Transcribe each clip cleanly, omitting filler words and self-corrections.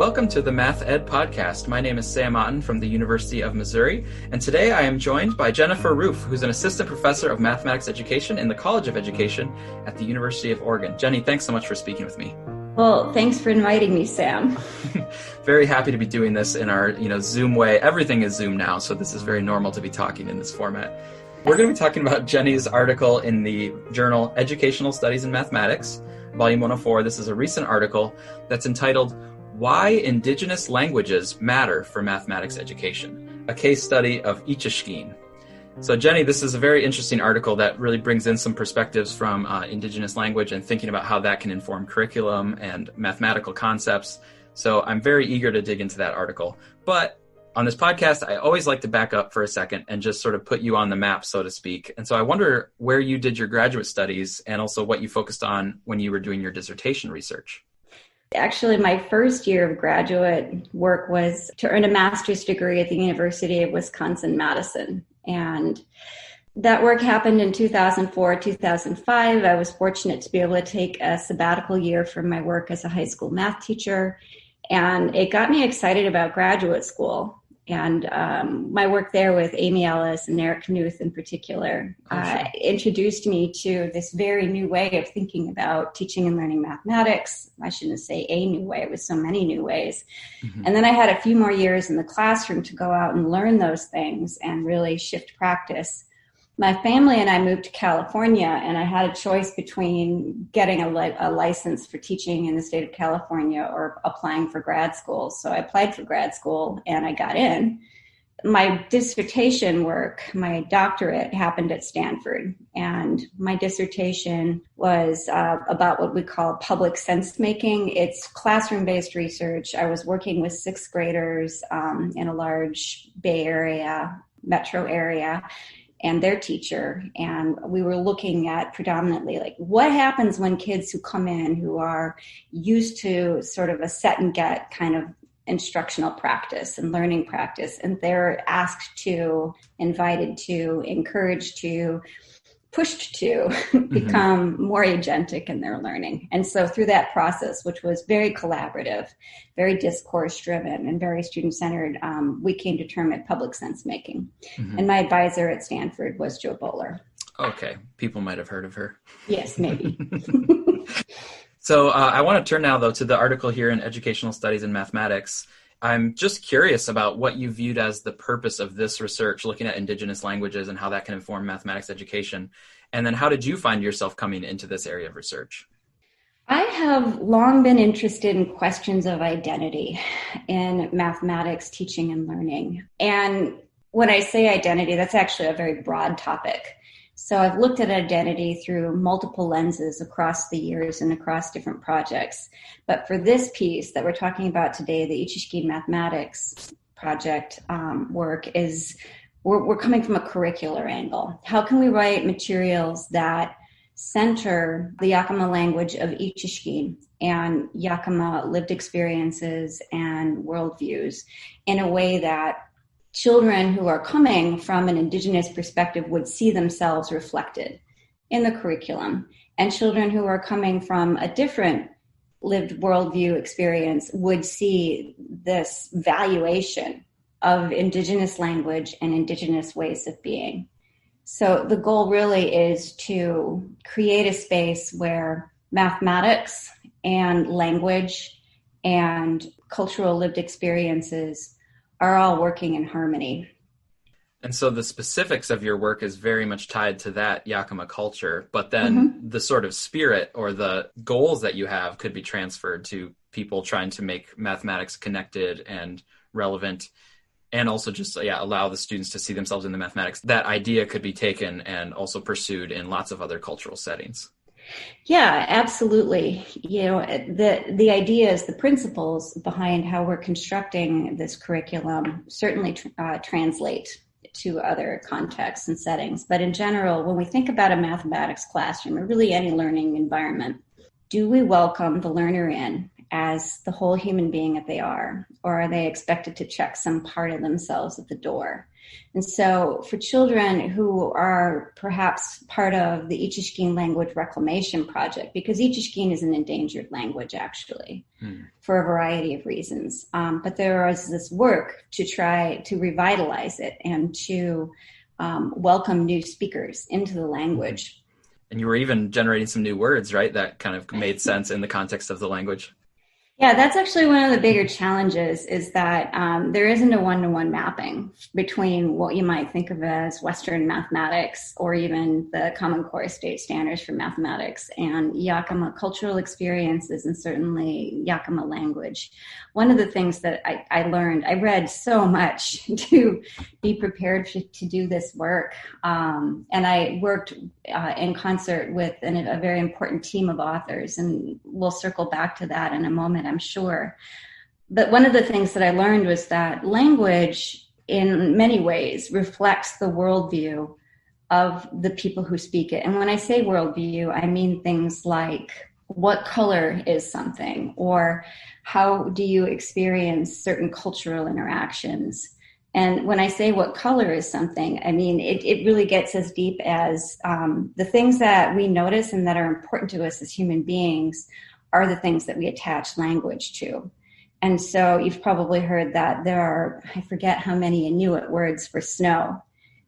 welcome to the Math Ed Podcast. My name is Sam Otten from the University of Missouri, and today I am joined by Jennifer Ruef, who's an assistant professor of mathematics education in the College of Education at the University of Oregon. Jenny, thanks so much for speaking with me. Well, thanks for inviting me, Sam. Very happy to be doing this in our, Zoom way. Everything is Zoom now, so this is very normal to be talking in this format. We're going to be talking about Jenny's article in the journal Educational Studies in Mathematics, Volume 104. This is a recent article that's entitled Why Indigenous Languages Matter for Mathematics Education, a case study of Ichishkin. So Jenny, this is a very interesting article that really brings in some perspectives from indigenous language and thinking about how that can inform curriculum and mathematical concepts. So I'm very eager to dig into that article. But on this podcast, I always like to back up for a second and just sort of put you on the map, so to speak. And so I wonder where you did your graduate studies and also what you focused on when you were doing your dissertation research. Actually, my first year of graduate work was to earn a master's degree at the University of Wisconsin-Madison. And that work happened in 2004, 2005. I was fortunate to be able to take a sabbatical year from my work as a high school math teacher. And it got me excited about graduate school. And my work there with Amy Ellis and Eric Knuth in particular introduced me to this very new way of thinking about teaching and learning mathematics. I shouldn't say a new way, it was so many new ways. Mm-hmm. And then I had a few more years in the classroom to go out and learn those things and really shift practice. My family and I moved to California, and I had a choice between getting a license for teaching in the state of California or applying for grad school. So I applied for grad school and I got in. My dissertation work, my doctorate, happened at Stanford, and my dissertation was about what we call public sense making. It's classroom-based research. I was working with sixth graders in a large Bay Area, metro area, and their teacher. And we were looking at predominantly like what happens when kids who come in who are used to sort of a set and get kind of instructional practice and learning practice, and they're asked to, invited to, encouraged to, pushed to become more agentic in their learning. And so through that process, which was very collaborative, very discourse driven, and very student centered, we came to term it public sense making. Mm-hmm. And my advisor at Stanford was Jo Boaler. Okay. People might have heard of her. Yes, maybe. So I want to turn now, though, to the article here in Educational Studies in Mathematics. I'm just curious about what you viewed as the purpose of this research, looking at indigenous languages and how that can inform mathematics education. And then how did you find yourself coming into this area of research? I have long been interested in questions of identity in mathematics teaching and learning. And when I say identity, that's actually a very broad topic. So I've looked at identity through multiple lenses across the years and across different projects. But for this piece that we're talking about today, the Ichishkin Mathematics project work is, we're coming from a curricular angle. How can we write materials that center the Yakima language of Ichishkin and Yakima lived experiences and worldviews in a way that children who are coming from an indigenous perspective would see themselves reflected in the curriculum, and children who are coming from a different lived worldview experience would see this valuation of indigenous language and indigenous ways of being. So the goal really is to create a space where mathematics and language and cultural lived experiences are all working in harmony. And so the specifics of your work is very much tied to that Yakima culture, but then the sort of spirit or the goals that you have could be transferred to people trying to make mathematics connected and relevant, and also just allow the students to see themselves in the mathematics. That idea could be taken and also pursued in lots of other cultural settings. Yeah, absolutely. The ideas, the principles behind how we're constructing this curriculum certainly translate to other contexts and settings. But in general, when we think about a mathematics classroom or really any learning environment, do we welcome the learner in as the whole human being that they are, or are they expected to check some part of themselves at the door? And so for children who are perhaps part of the Ichishkin language reclamation project, because Ichishkin is an endangered language, actually, for a variety of reasons. But there is this work to try to revitalize it and to welcome new speakers into the language. And you were even generating some new words, right? That kind of made sense in the context of the language. Yeah, that's actually one of the bigger challenges, is that there isn't a one-to-one mapping between what you might think of as Western mathematics or even the Common Core state standards for mathematics and Yakama cultural experiences and certainly Yakama language. One of the things that I learned, I read so much to be prepared to do this work. And I worked in concert with a very important team of authors, and we'll circle back to that in a moment, I'm sure. But one of the things that I learned was that language in many ways reflects the worldview of the people who speak it. And when I say worldview, I mean things like what color is something, or how do you experience certain cultural interactions. And when I say what color is something, I mean, it really gets as deep as the things that we notice and that are important to us as human beings are the things that we attach language to. And so you've probably heard that there are, I forget how many Inuit words for snow.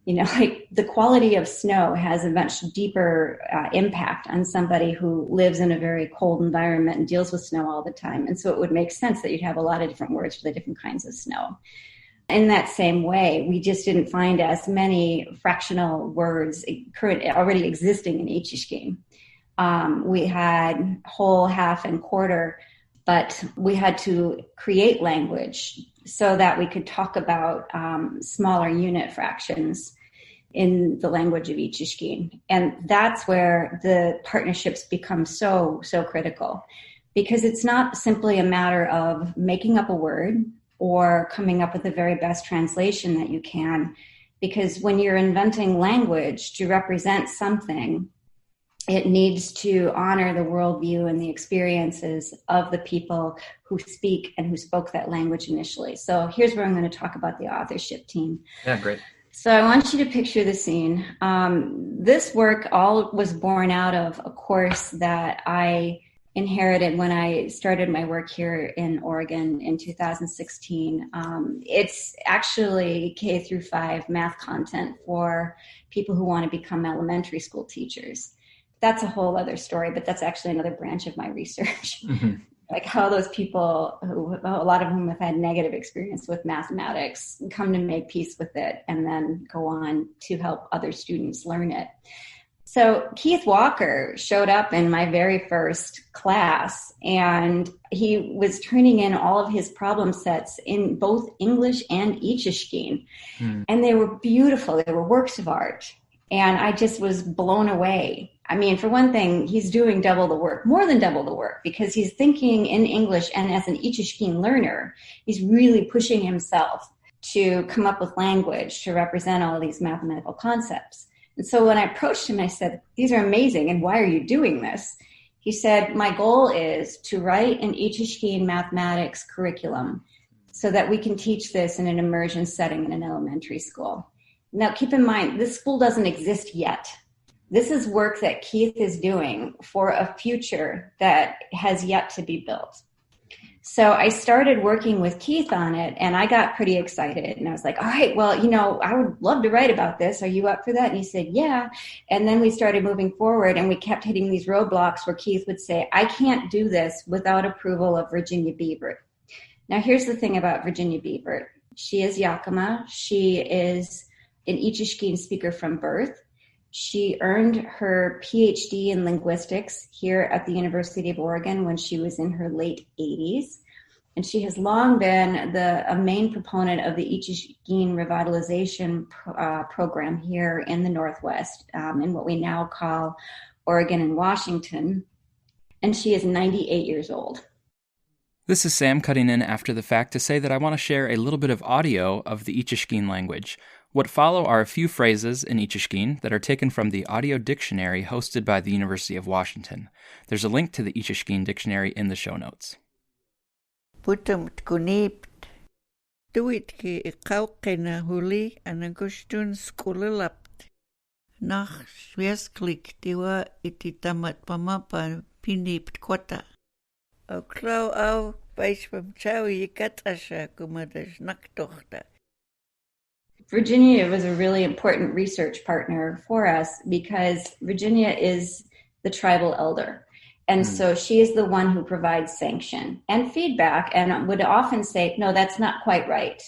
You know, like the quality of snow has a much deeper impact on somebody who lives in a very cold environment and deals with snow all the time. And so it would make sense that you'd have a lot of different words for the different kinds of snow. In that same way, we just didn't find as many fractional words already existing in Ichishkin. We had whole, half, and quarter, but we had to create language so that we could talk about smaller unit fractions in the language of Ichishkin. And that's where the partnerships become so critical, because it's not simply a matter of making up a word or coming up with the very best translation that you can, because when you're inventing language to represent something, it needs to honor the worldview and the experiences of the people who speak and who spoke that language initially. So here's where I'm going to talk about the authorship team. Yeah, great. So I want you to picture the scene. This work all was born out of a course that I inherited when I started my work here in Oregon in 2016. It's actually K through 5 math content for people who want to become elementary school teachers. That's a whole other story, but that's actually another branch of my research. Mm-hmm. Like how those people, who a lot of whom have had negative experience with mathematics, come to make peace with it and then go on to help other students learn it. So Keith Walker showed up in my very first class, and he was turning in all of his problem sets in both English and Ichishkin. And they were beautiful. They were works of art. And I just was blown away. I mean, for one thing, he's doing double the work, more than double the work, because he's thinking in English, and as an Ichishkin learner, he's really pushing himself to come up with language to represent all of these mathematical concepts. And so when I approached him, I said, "These are amazing, and why are you doing this?" He said, "My goal is to write an Ichishkin mathematics curriculum so that we can teach this in an immersion setting in an elementary school." Now, keep in mind, this school doesn't exist yet. This is work that Keith is doing for a future that has yet to be built. So I started working with Keith on it, and I got pretty excited. And I was like, all right, well, I would love to write about this. Are you up for that? And he said, yeah. And then we started moving forward, and we kept hitting these roadblocks where Keith would say, I can't do this without approval of Virginia Beavert. Now, here's the thing about Virginia Beavert. She is Yakama. She is an Ichishkin speaker from birth. She earned her PhD in linguistics here at the University of Oregon when she was in her late 80s. And she has long been a main proponent of the Ichishkin revitalization program here in the Northwest, in what we now call Oregon and Washington. And she is 98 years old. This is Sam cutting in after the fact to say that I want to share a little bit of audio of the Ichishkin language. What follow are a few phrases in Ichishkin that are taken from the audio dictionary hosted by the University of Washington. There's a link to the Ichishkin dictionary in the show notes. Putumt kunipt, Duit ki ikaw kinahuli ang gustong skulalapt. Nach schwersklik diwa iti tamat pamapa pinip kwata. Au klau au weis vom chawi katasha kumadas naktochta. Virginia was a really important research partner for us because Virginia is the tribal elder. And so she is the one who provides sanction and feedback and would often say, no, that's not quite right.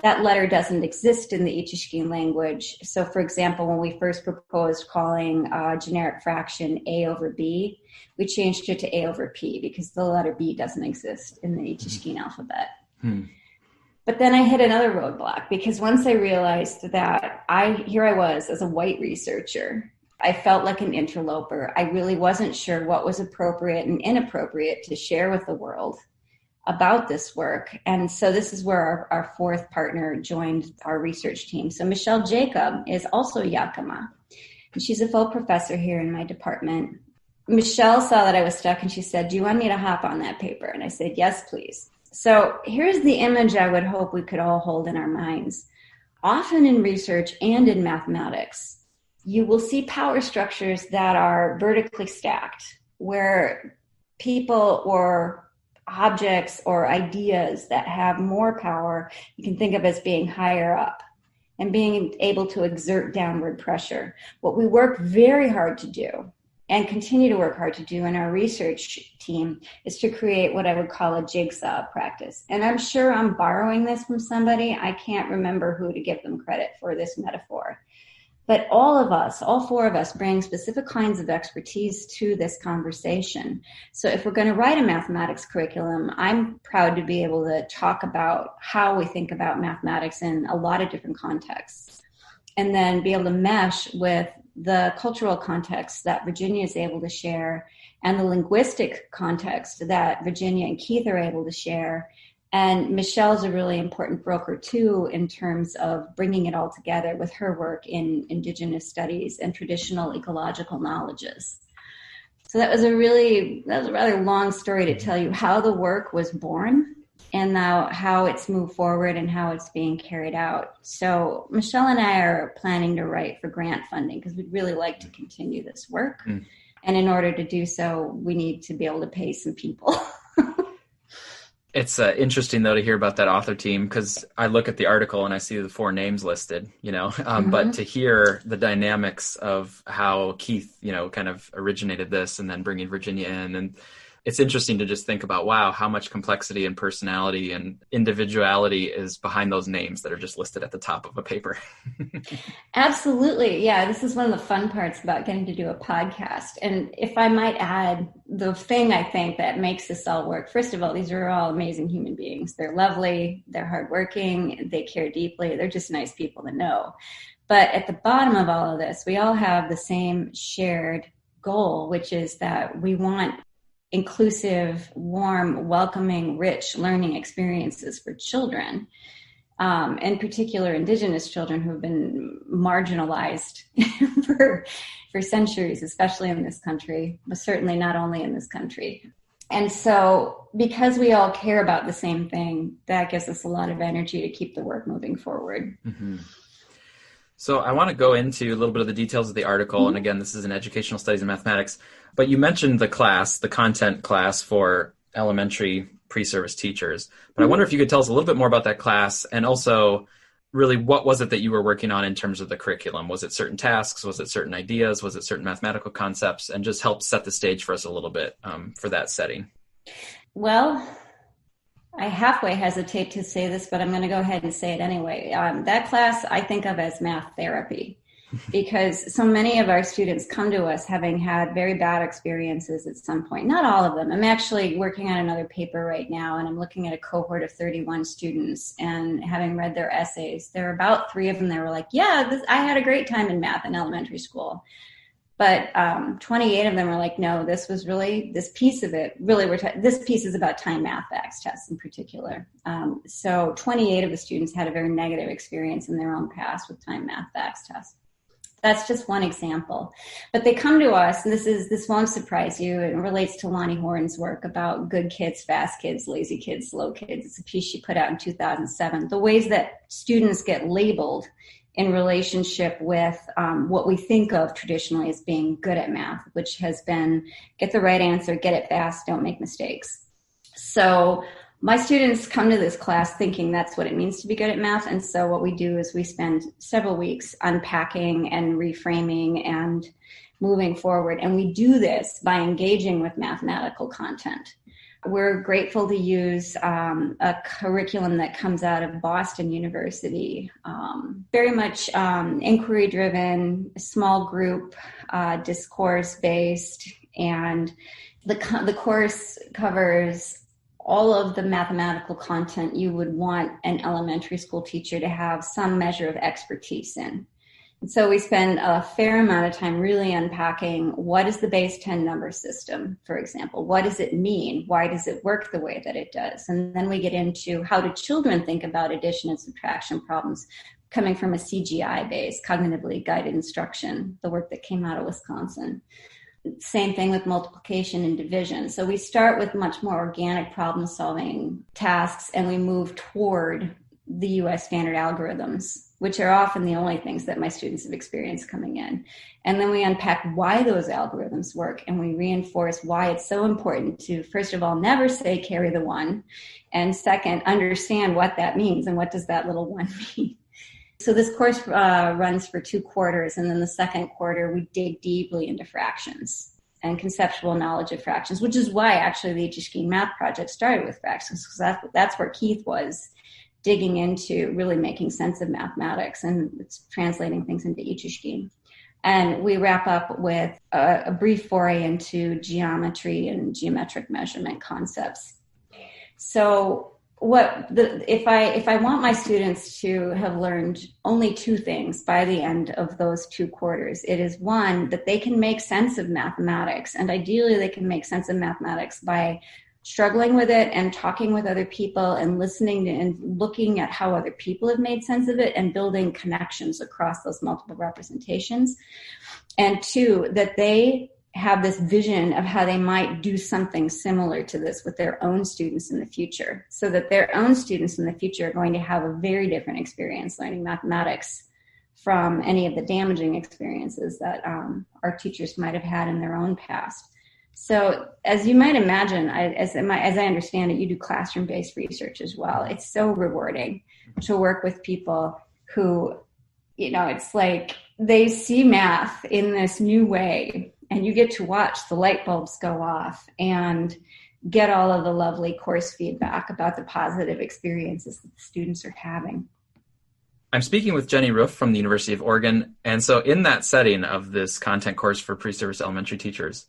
That letter doesn't exist in the Ichishkin language. So, for example, when we first proposed calling generic fraction A over B, we changed it to A over P because the letter B doesn't exist in the Ichishkin alphabet. But then I hit another roadblock because once I realized that here I was as a white researcher, I felt like an interloper. I really wasn't sure what was appropriate and inappropriate to share with the world about this work. And so this is where our fourth partner joined our research team. So Michelle Jacob is also Yakima, and she's a full professor here in my department. Michelle saw that I was stuck and she said, do you want me to hop on that paper? And I said, yes, please. So here's the image I would hope we could all hold in our minds. Often in research and in mathematics, you will see power structures that are vertically stacked, where people or objects or ideas that have more power, you can think of as being higher up and being able to exert downward pressure. What we work very hard to do and continue to work hard to do in our research team is to create what I would call a jigsaw practice. And I'm sure I'm borrowing this from somebody. I can't remember who to give them credit for this metaphor. But all of us, all four of us, bring specific kinds of expertise to this conversation. So if we're going to write a mathematics curriculum, I'm proud to be able to talk about how we think about mathematics in a lot of different contexts, and then be able to mesh with the cultural context that Virginia is able to share and the linguistic context that Virginia and Keith are able to share. And Michelle's a really important broker, too, in terms of bringing it all together with her work in Indigenous studies and traditional ecological knowledges. So that was a rather long story to tell you how the work was born and now how it's moved forward and how it's being carried out. So Michelle and I are planning to write for grant funding because we'd really like to continue this work. And in order to do so, we need to be able to pay some people. It's interesting, though, to hear about that author team, because I look at the article and I see the four names listed, but to hear the dynamics of how Keith, kind of originated this and then bringing Virginia in. And it's interesting to just think about, wow, how much complexity and personality and individuality is behind those names that are just listed at the top of a paper. Absolutely. Yeah, this is one of the fun parts about getting to do a podcast. And if I might add, the thing I think that makes this all work, first of all, these are all amazing human beings. They're lovely, they're hardworking, they care deeply, they're just nice people to know. But at the bottom of all of this, we all have the same shared goal, which is that we want inclusive, warm, welcoming, rich learning experiences for children, in particular Indigenous children who have been marginalized for centuries, especially in this country, but certainly not only in this country. And so because we all care about the same thing, that gives us a lot of energy to keep the work moving forward. Mm-hmm. So I want to go into a little bit of the details of the article. And again, this is in Educational Studies in Mathematics. But you mentioned the content class for elementary pre-service teachers. But I wonder if you could tell us a little bit more about that class, and also really what was it that you were working on in terms of the curriculum? Was it certain tasks? Was it certain ideas? Was it certain mathematical concepts? And just help set the stage for us a little bit for that setting. Well, I halfway hesitate to say this, but I'm going to go ahead and say it anyway. That class I think of as math therapy, because so many of our students come to us having had very bad experiences at some point. Not all of them. I'm actually working on another paper right now, and I'm looking at a cohort of 31 students, and having read their essays, there are about 3 of them that were like, I had a great time in math in elementary school. But 28 of them were like, no, this piece of it, this piece is about time math facts tests in particular. So 28 of the students had a very negative experience in their own past with time math facts tests. That's just one example. But they come to us, and this won't surprise you. It relates to Lonnie Horn's work about good kids, fast kids, lazy kids, slow kids. It's a piece she put out in 2007. The ways that students get labeled in relationship with what we think of traditionally as being good at math, which has been get the right answer, get it fast, don't make mistakes. So my students come to this class thinking that's what it means to be good at math. And so what we do is we spend several weeks unpacking and reframing and moving forward. And we do this by engaging with mathematical content. We're grateful to use a curriculum that comes out of Boston University, very much inquiry-driven, small group, discourse-based, and the course covers all of the mathematical content you would want an elementary school teacher to have some measure of expertise in. And so we spend a fair amount of time really unpacking what is the base 10 number system, for example. What does it mean? Why does it work the way that it does? And then we get into how do children think about addition and subtraction problems coming from a CGI-based, cognitively guided instruction, the work that came out of Wisconsin. Same thing with multiplication and division. So we start with much more organic problem-solving tasks, and we move toward the U.S. standard algorithms, which are often the only things that my students have experienced coming in. And then we unpack why those algorithms work, and we reinforce why it's so important to, first of all, never say carry the one, and second, understand what that means and what does that little one mean. So this course runs for 2 quarters, and then the second quarter we dig deeply into fractions and conceptual knowledge of fractions, which is why actually the Ichishkin Math Project started with fractions, because that's where Keith was digging into really making sense of mathematics and it's translating things into Ichishkin. And we wrap up with a brief foray into geometry and geometric measurement concepts. So if I want my students to have learned only 2 things by the end of those 2 quarters, it is one, that they can make sense of mathematics, and ideally they can make sense of mathematics by struggling with it and talking with other people and listening to, and looking at how other people have made sense of it and building connections across those multiple representations. And 2, that they have this vision of how they might do something similar to this with their own students in the future, so that their own students in the future are going to have a very different experience learning mathematics from any of the damaging experiences that our teachers might have had in their own past. So as you might imagine, as I understand it, you do classroom-based research as well. It's so rewarding to work with people who, it's like they see math in this new way, and you get to watch the light bulbs go off and get all of the lovely course feedback about the positive experiences that the students are having. I'm speaking with Jenny Ruef from the University of Oregon. And so in that setting of this content course for pre-service elementary teachers,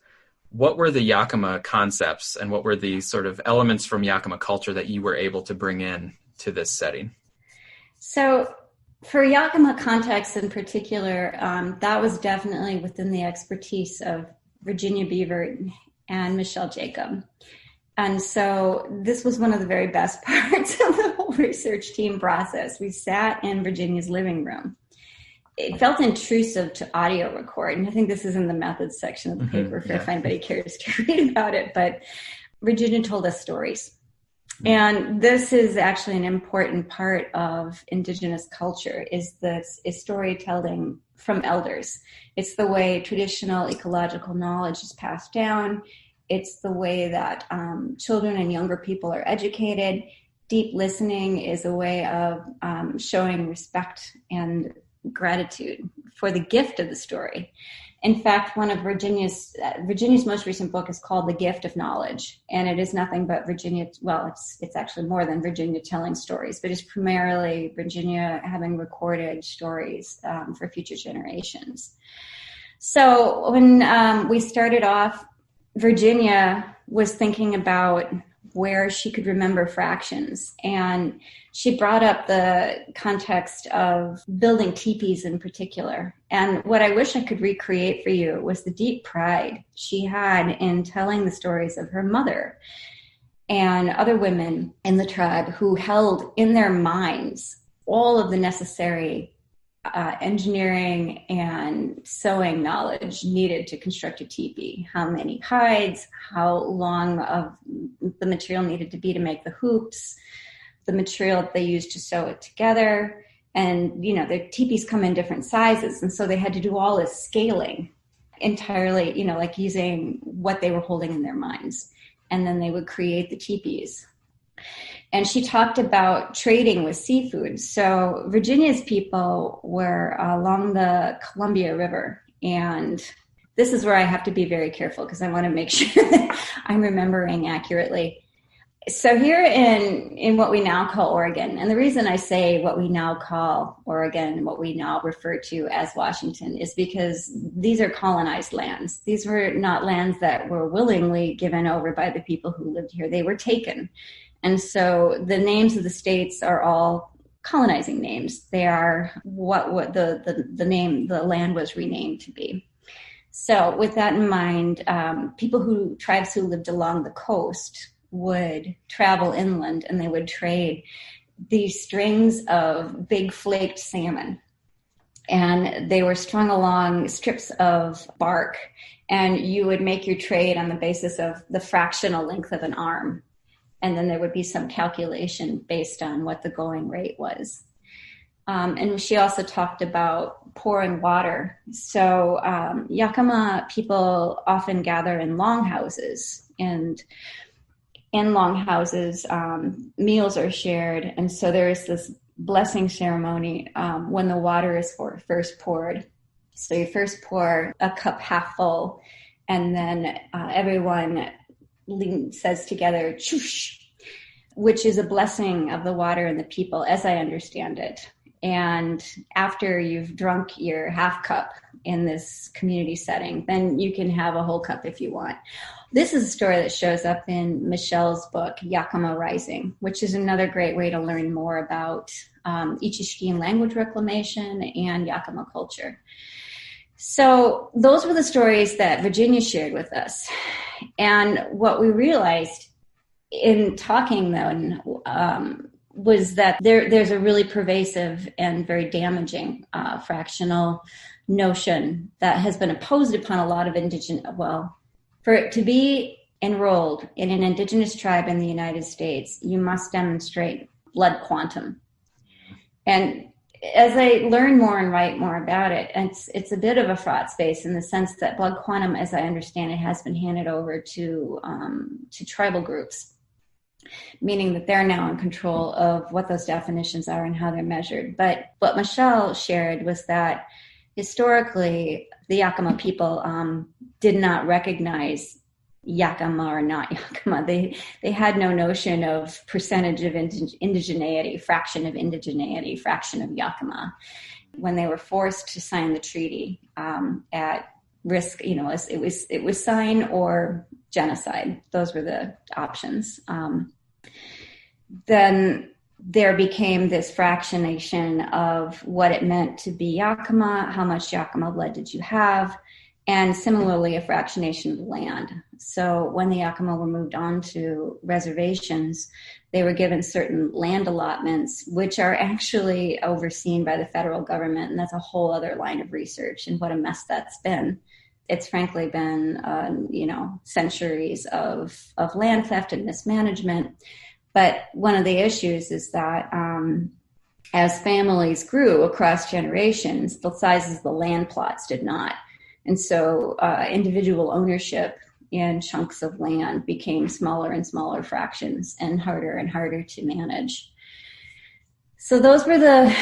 what were the Yakima concepts and what were the sort of elements from Yakima culture that you were able to bring in to this setting? So for Yakima context in particular, that was definitely within the expertise of Virginia Beavert and Michelle Jacob. And so this was one of the very best parts of the whole research team process. We sat in Virginia's living room. It felt intrusive to audio record, and I think this is in the methods section of the paper if anybody cares to read about it, but Virginia told us stories. And this is actually an important part of Indigenous culture, is storytelling from elders. It's the way traditional ecological knowledge is passed down. It's the way that children and younger people are educated. Deep listening is a way of showing respect and gratitude for the gift of the story. In fact, one of Virginia's most recent book is called The Gift of Knowledge, and it is nothing but Virginia, well, it's actually more than Virginia telling stories, but it's primarily Virginia having recorded stories for future generations. So when we started off, Virginia was thinking about where she could remember fractions, and she brought up the context of building teepees in particular. And what I wish I could recreate for you was the deep pride she had in telling the stories of her mother and other women in the tribe who held in their minds all of the necessary engineering and sewing knowledge needed to construct a teepee. How many hides, how long of the material needed to be to make the hoops, the material that they used to sew it together. And, the teepees come in different sizes. And so they had to do all this scaling entirely, like using what they were holding in their minds. And then they would create the teepees. And she talked about trading with seafood. So Virginia's people were along the Columbia River. And this is where I have to be very careful because I want to make sure that I'm remembering accurately. So here in what we now call Oregon, and the reason I say what we now call Oregon, what we now refer to as Washington, is because these are colonized lands. These were not lands that were willingly given over by the people who lived here. They were taken. And so the names of the states are all colonizing names. They are what the land was renamed to be. So with that in mind, tribes who lived along the coast would travel inland and they would trade these strings of big flaked salmon. And they were strung along strips of bark, and you would make your trade on the basis of the fractional length of an arm. And then there would be some calculation based on what the going rate was. And she also talked about pouring water. So Yakama people often gather in longhouses, and in longhouses, meals are shared. And so there is this blessing ceremony when the water is first poured. So you first pour a cup half full, and then everyone says together, "Chush," which is a blessing of the water and the people, as I understand it. And after you've drunk your half cup in this community setting, then you can have a whole cup if you want. This is a story that shows up in Michelle's book, Yakama Rising, which is another great way to learn more about Ichishkian language reclamation and Yakama culture. So those were the stories that Virginia shared with us. And what we realized in talking, though, was that there's a really pervasive and very damaging fractional notion that has been imposed upon a lot of for it to be enrolled in an indigenous tribe in the United States, you must demonstrate blood quantum. And as I learn more and write more about it, it's a bit of a fraught space in the sense that blood quantum, as I understand it, has been handed over to tribal groups, meaning that they're now in control of what those definitions are and how they're measured. But what Michelle shared was that historically, the Yakama people did not recognize Yakama or not Yakama. They had no notion of percentage of indigeneity, fraction of indigeneity, fraction of Yakama. When they were forced to sign the treaty at risk, it was sign or genocide. Those were the options. Then there became this fractionation of what it meant to be Yakama, how much Yakama blood did you have, and similarly a fractionation of the land. So when the Yakama were moved on to reservations, they were given certain land allotments, which are actually overseen by the federal government, and that's a whole other line of research, and what a mess that's been. It's frankly been, centuries of land theft and mismanagement. But one of the issues is that as families grew across generations, the sizes of the land plots did not. And so individual ownership in chunks of land became smaller and smaller fractions and harder to manage. So those were the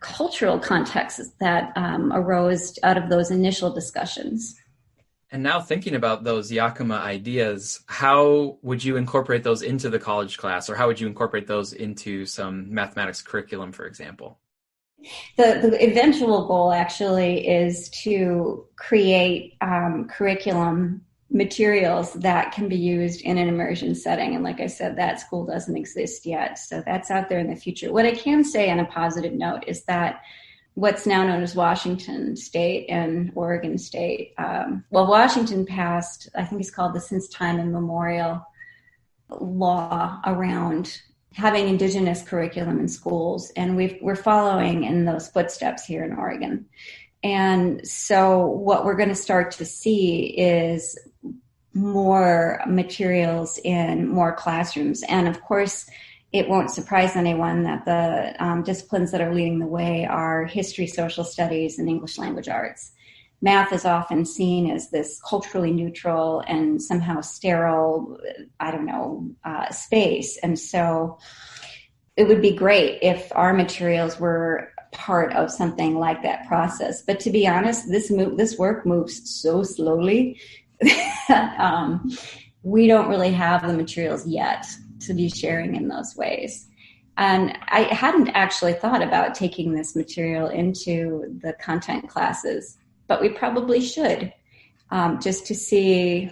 cultural contexts that arose out of those initial discussions. And now thinking about those Yakama ideas, how would you incorporate those into the college class, or how would you incorporate those into some mathematics curriculum, for example? The eventual goal actually is to create curriculum materials that can be used in an immersion setting. And like I said, that school doesn't exist yet. So that's out there in the future. What I can say on a positive note is that what's now known as Washington State and Oregon State. Washington passed, I think it's called the Since Time Immemorial law around having indigenous curriculum in schools, and we're following in those footsteps here in Oregon. And so what we're going to start to see is more materials in more classrooms. And of course, it won't surprise anyone that the disciplines that are leading the way are history, social studies, and English language arts. Math is often seen as this culturally neutral and somehow sterile, space. And so it would be great if our materials were part of something like that process. But to be honest, this work moves so slowly that we don't really have the materials yet to be sharing in those ways. And I hadn't actually thought about taking this material into the content classes, but we probably should, just to see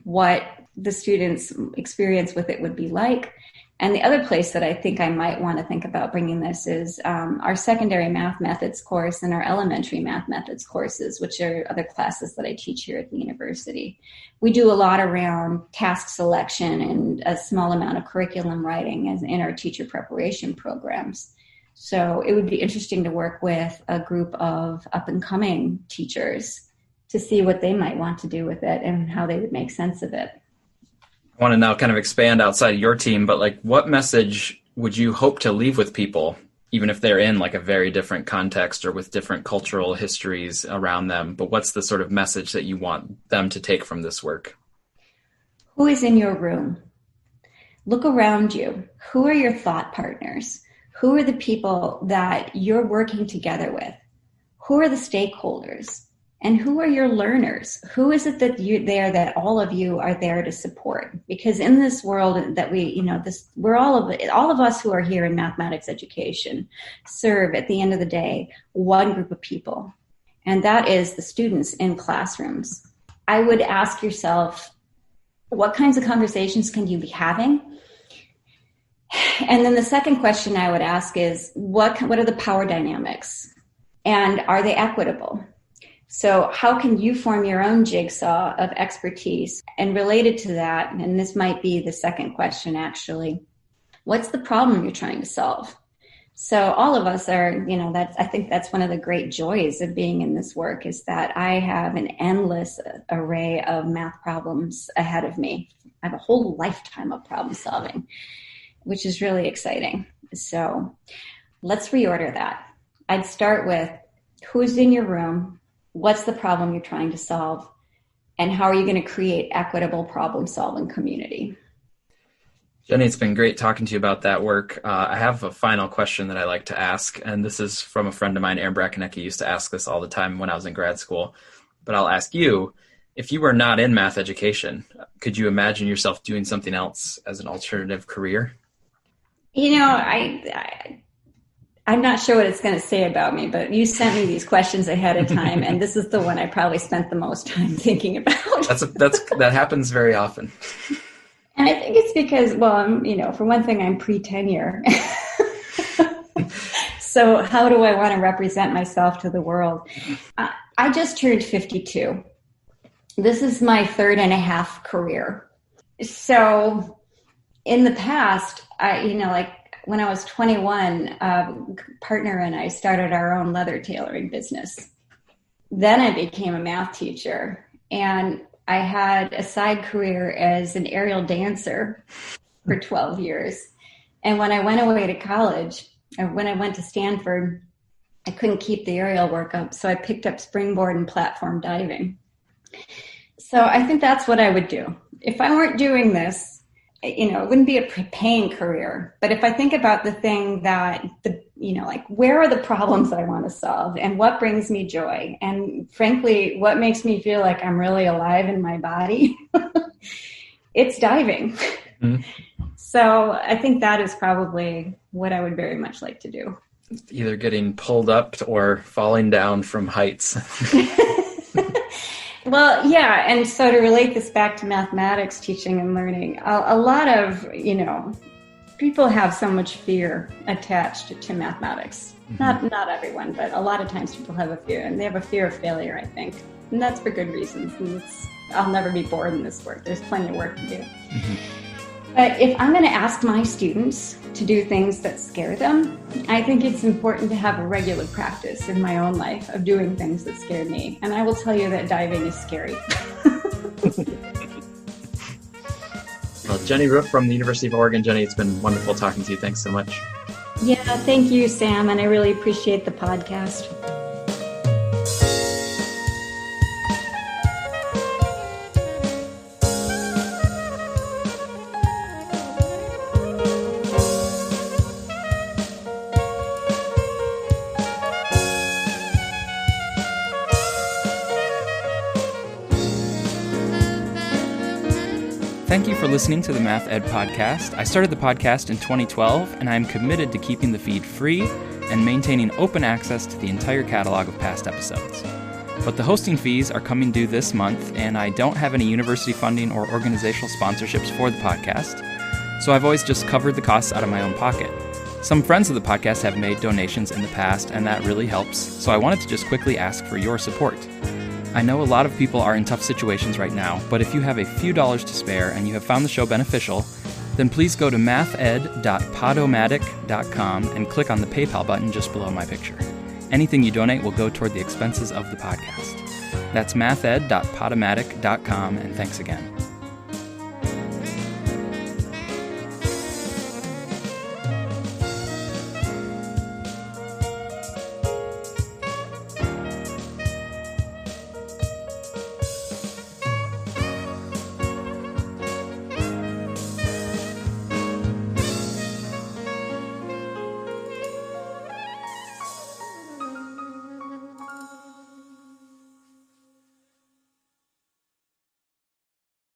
what the students' experience with it would be like. And the other place that I think I might want to think about bringing this is our secondary math methods course and our elementary math methods courses, which are other classes that I teach here at the university. We do a lot around task selection and a small amount of curriculum writing in our teacher preparation programs. So it would be interesting to work with a group of up-and-coming teachers to see what they might want to do with it and how they would make sense of it. I want to now kind of expand outside of your team, but like, what message would you hope to leave with people, even if they're in like a very different context or with different cultural histories around them? But what's the sort of message that you want them to take from this work? Who is in your room? Look around you. Who are your thought partners? Who are the people that you're working together with? Who are the stakeholders? And who are your learners? Who is it that all of you are there to support? Because in this world that we're all of us who are here in mathematics education serve at the end of the day one group of people, and that is the students in classrooms. I would ask yourself, what kinds of conversations can you be having? And then the second question I would ask is, what are the power dynamics? And are they equitable? So how can you form your own jigsaw of expertise? And related to that, and this might be the second question actually, what's the problem you're trying to solve? So all of us are, I think that's one of the great joys of being in this work, is that I have an endless array of math problems ahead of me. I have a whole lifetime of problem solving, which is really exciting. So let's reorder that. I'd start with, who's in your room? What's the problem you're trying to solve? And how are you going to create equitable problem-solving community? Jenny, it's been great talking to you about that work. I have a final question that I like to ask, and this is from a friend of mine, Aaron Brackenecki, used to ask this all the time when I was in grad school. But I'll ask you, if you were not in math education, could you imagine yourself doing something else as an alternative career? I'm not sure what it's going to say about me, but you sent me these questions ahead of time, and this is the one I probably spent the most time thinking about. That happens very often. And I think it's because, for one thing, I'm pre-tenure. So how do I want to represent myself to the world? I just turned 52. This is my 3.5 career. So in the past, when I was 21, a partner and I started our own leather tailoring business. Then I became a math teacher, and I had a side career as an aerial dancer for 12 years. And when I went away to college, or when I went to Stanford, I couldn't keep the aerial work up, so I picked up springboard and platform diving. So I think that's what I would do. If I weren't doing this, it wouldn't be a paying career. But if I think about the thing that, where are the problems I want to solve and what brings me joy? And frankly, what makes me feel like I'm really alive in my body? It's diving. Mm-hmm. So I think that is probably what I would very much like to do. Either getting pulled up or falling down from heights. Well, yeah. And so to relate this back to mathematics teaching and learning, a lot of, people have so much fear attached to mathematics. Mm-hmm. Not everyone, but a lot of times people have a fear, and they have a fear of failure, I think. And that's for good reasons. And I'll never be bored in this work. There's plenty of work to do. Mm-hmm. But if I'm going to ask my students to do things that scare them, I think it's important to have a regular practice in my own life of doing things that scare me. And I will tell you that diving is scary. Well, Jenny Ruef from the University of Oregon. Jenny, it's been wonderful talking to you. Thanks so much. Yeah, thank you, Sam. And I really appreciate the podcast. Thank you for listening to the Math Ed Podcast. I started the podcast in 2012, and I am committed to keeping the feed free and maintaining open access to the entire catalog of past episodes. But the hosting fees are coming due this month, and I don't have any university funding or organizational sponsorships for the podcast, so I've always just covered the costs out of my own pocket. Some friends of the podcast have made donations in the past, and that really helps, so I wanted to just quickly ask for your support. I know a lot of people are in tough situations right now, but if you have a few dollars to spare and you have found the show beneficial, then please go to mathed.podomatic.com and click on the PayPal button just below my picture. Anything you donate will go toward the expenses of the podcast. That's mathed.podomatic.com, and thanks again.